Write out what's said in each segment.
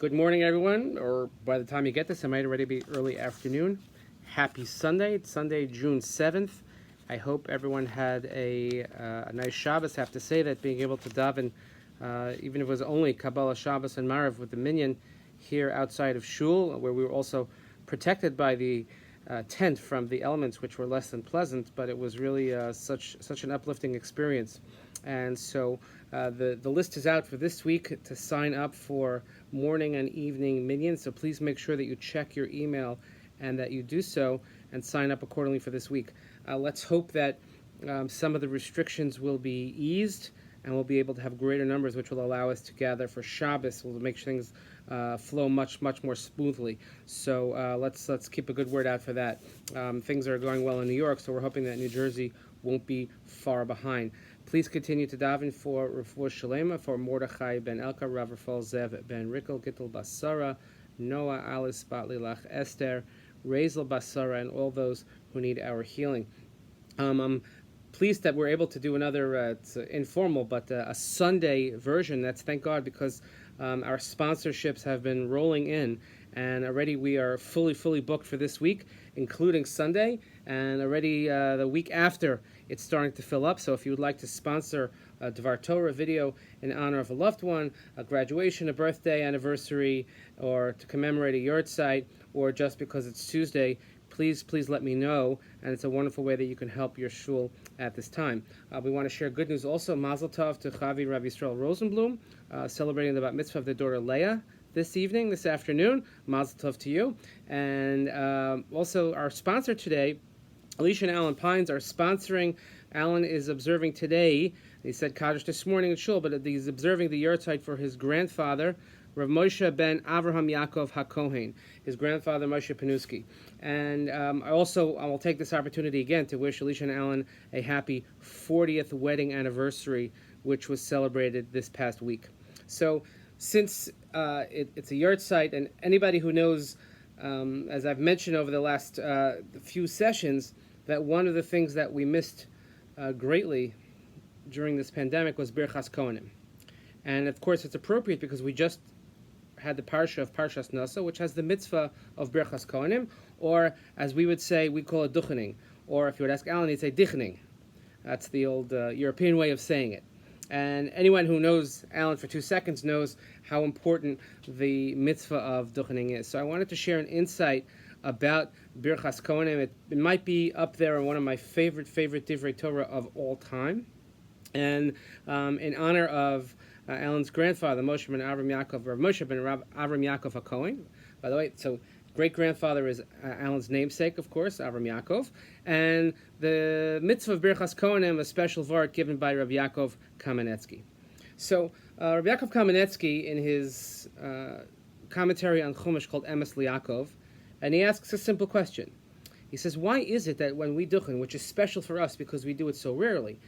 Good morning, everyone, or by the time you get this, it might already be early afternoon. Happy Sunday. It's Sunday, June 7th. I hope everyone had a nice Shabbos. I have to say that being able to daven, even if it was only Kabbalah, Shabbos, and Marav with the minyan here outside of Shul, where we were also protected by the tent from the elements, which were less than pleasant, but it was really such an uplifting experience. And so the list is out for this week to sign up for morning and evening minyan. So please make sure that you check your email and that you do so and sign up accordingly for this week. Let's hope that some of the restrictions will be eased and we'll be able to have greater numbers, which will allow us to gather for Shabbos. Will make things flow much more smoothly. So let's keep a good word out for that. Things are going well in New York, so we're hoping that New Jersey won't be far behind. Please continue to daven for Refuah Shalema for Mordechai ben Elka, Rav Rafal Zev ben Rickel, Gittel Basara, Noah Alice Batlilach Esther, Razel Basara, and all those who need our healing. I'm pleased that we're able to do another, it's informal, but a Sunday version. That's thank God, because our sponsorships have been rolling in, and already we are fully booked for this week, including Sunday, and already the week after it's starting to fill up. So if you would like to sponsor a Dvar Torah video in honor of a loved one, a graduation, a birthday, anniversary, or to commemorate a yard site, or just because it's Tuesday, please let me know, and it's a wonderful way that you can help your shul at this time. We want to share good news also. Mazel Tov to Chavi Rav Yisrael Rosenblum, celebrating the bat mitzvah of their daughter Leah this afternoon. Mazel Tov to you. And also our sponsor today, Alicia and Alan Pines, are sponsoring. Alan is observing today, he said Kaddish this morning in shul, but he's observing the yahrzeit for his grandfather, Rav Moshe ben Avraham Yaakov HaKohen, his grandfather Moshe Panuski. And I will take this opportunity again to wish Alicia and Alan a happy 40th wedding anniversary, which was celebrated this past week. So since it's a yahrzeit, and anybody who knows, as I've mentioned over the last few sessions, that one of the things that we missed greatly during this pandemic was Birchat Kohanim. And of course it's appropriate because we just had the parsha of Parshas Nasa, which has the mitzvah of Birchas Kohanim, or as we would say, we call it duchening, or if you would ask Alan, he'd say dichening. That's the old European way of saying it. And anyone who knows Alan for 2 seconds knows how important the mitzvah of duchening is. So I wanted to share an insight about Birchas Kohanim. It might be up there on one of my favorite Divrei Torah of all time. And in honor of Alan's grandfather, Moshe ben Avram Yaakov, Rav Moshe ben Avram Yaakov HaKohen. By the way, so great-grandfather is Alan's namesake, of course, Avram Yaakov. And the mitzvah of Birchas Kohanim, a special vart given by Rav Yaakov Kamenetsky. So Rav Yaakov Kamenetsky, in his commentary on Chumash called Emes Liakov, and he asks a simple question. He says, why is it that when we duchen, which is special for us because we do it so rarely,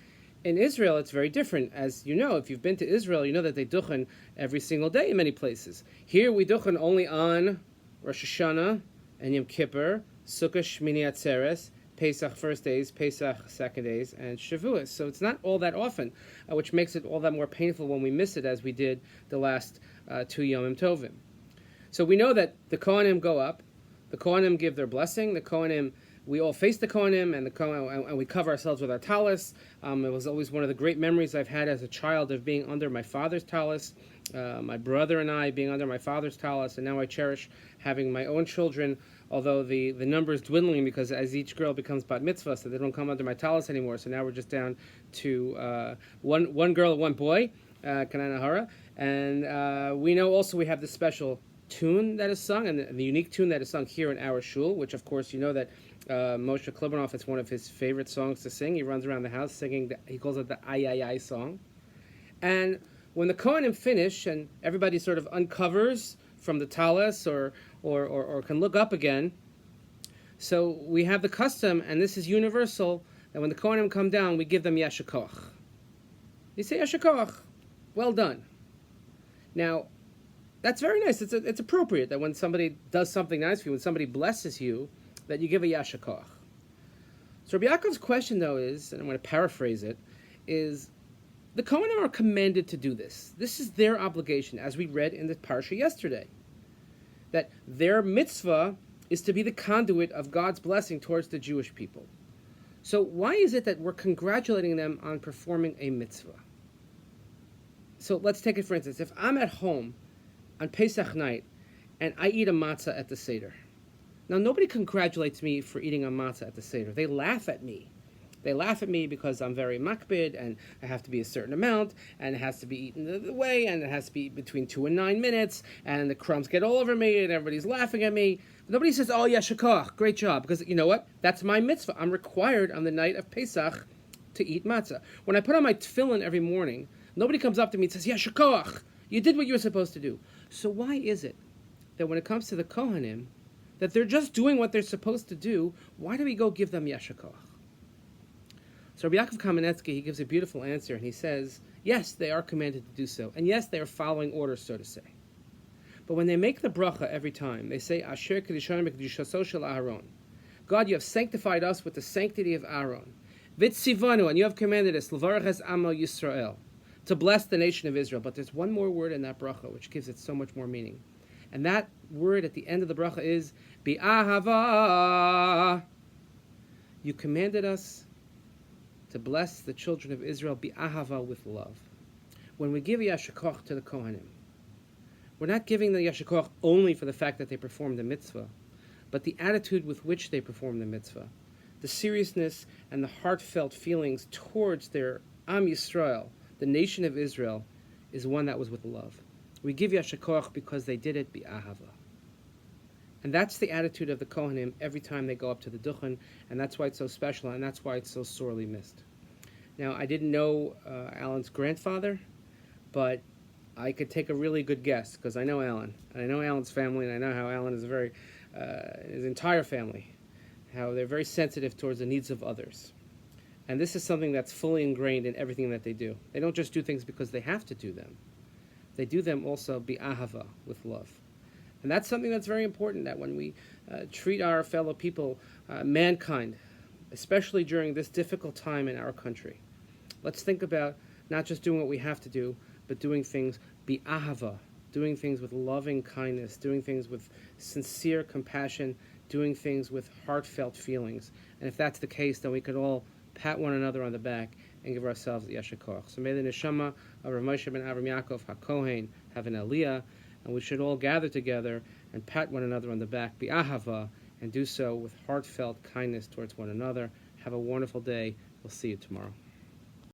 in Israel, it's very different. As you know, if you've been to Israel, you know that they duchen every single day in many places. Here, we duchen only on Rosh Hashanah and Yom Kippur, Sukkot, Shmini Atzeres, Pesach first days, Pesach second days, and Shavuos. So it's not all that often, which makes it all that more painful when we miss it, as we did the last 2 Yomim Tovim. So we know that the Kohanim go up, the Kohanim give their blessing, the Kohanim, we all face the Kohanim, and we cover ourselves with our talis. It was always one of the great memories I've had as a child of being under my father's talis, my brother and I being under my father's talis, and now I cherish having my own children, although the number is dwindling because as each girl becomes bat mitzvah, so they don't come under my talis anymore. So now we're just down to one girl, one boy, Kanana Hara, and we know also we have this special tune that is sung, and the unique tune that is sung here in our shul, which of course you know that Moshe Klibanoff, it's one of his favorite songs to sing. He runs around the house singing, he calls it the Ay Ay Ay song. And when the Kohanim finish and everybody sort of uncovers from the talis or can look up again, so we have the custom, and this is universal, that when the Kohanim come down, we give them Yasher Koach. You say Yasher Koach, well done. Now, that's very nice. It's appropriate that when somebody does something nice for you, when somebody blesses you, that you give a Yasher Koach. So Rabbi Yaakov's question, though, is, and I'm going to paraphrase it, is the Kohanim are commanded to do this. This is their obligation, as we read in the Parsha yesterday. that their mitzvah is to be the conduit of God's blessing towards the Jewish people. So why is it that we're congratulating them on performing a mitzvah? So let's take it for instance. If I'm at home on Pesach night and I eat a matzah at the Seder. Now, nobody congratulates me for eating a matzah at the Seder. They laugh at me. They laugh at me because I'm very makbid, and I have to be a certain amount, and it has to be eaten the way, and it has to be between 2 and 9 minutes, and the crumbs get all over me, and everybody's laughing at me. Nobody says, oh, yashakach, great job, because you know what? That's my mitzvah. I'm required on the night of Pesach to eat matzah. When I put on my tefillin every morning, nobody comes up to me and says, yashakach, you did what you were supposed to do. So why is it that when it comes to the Kohanim, that they're just doing what they're supposed to do? Why do we go give them yashakach? So Rabbi Yaakov Kamenetsky, he gives a beautiful answer, and he says, yes, they are commanded to do so, and yes, they are following orders, so to say. But when they make the bracha every time, they say, Asher kedushanim b'kedushaso shel Aharon. God, you have sanctified us with the sanctity of Aaron. Vitzivanu, and you have commanded us, l'varach es amo Yisrael, to bless the nation of Israel. But there's one more word in that bracha, which gives it so much more meaning. And that word at the end of the bracha is, bi'ahava. You commanded us to bless the children of Israel bi'ahava, with love. When we give yashakach to the Kohanim, we're not giving the yashakach only for the fact that they performed the mitzvah, but the attitude with which they performed the mitzvah, the seriousness and the heartfelt feelings towards their Am Yisrael, the nation of Israel, is one that was with love. We give yashakach because they did it bi'ahava. And that's the attitude of the Kohanim every time they go up to the Duchen, and that's why it's so special, and that's why it's so sorely missed. Now, I didn't know Alan's grandfather, but I could take a really good guess, because I know Alan, and I know Alan's family, and I know how Alan is his entire family, how they're very sensitive towards the needs of others. And this is something that's fully ingrained in everything that they do. They don't just do things because they have to do them. They do them also bi'ahava, with love. And that's something that's very important, that when we treat our fellow people, mankind, especially during this difficult time in our country, let's think about not just doing what we have to do, but doing things bi'ahava, doing things with loving kindness, doing things with sincere compassion, doing things with heartfelt feelings. And if that's the case, then we could all pat one another on the back and give ourselves the yashakach. So may the neshama of Rav Moshe ben Avram Yaakov HaKohen have an aliyah, and we should all gather together and pat one another on the back, bi'ahava, and do so with heartfelt kindness towards one another. Have a wonderful day. We'll see you tomorrow.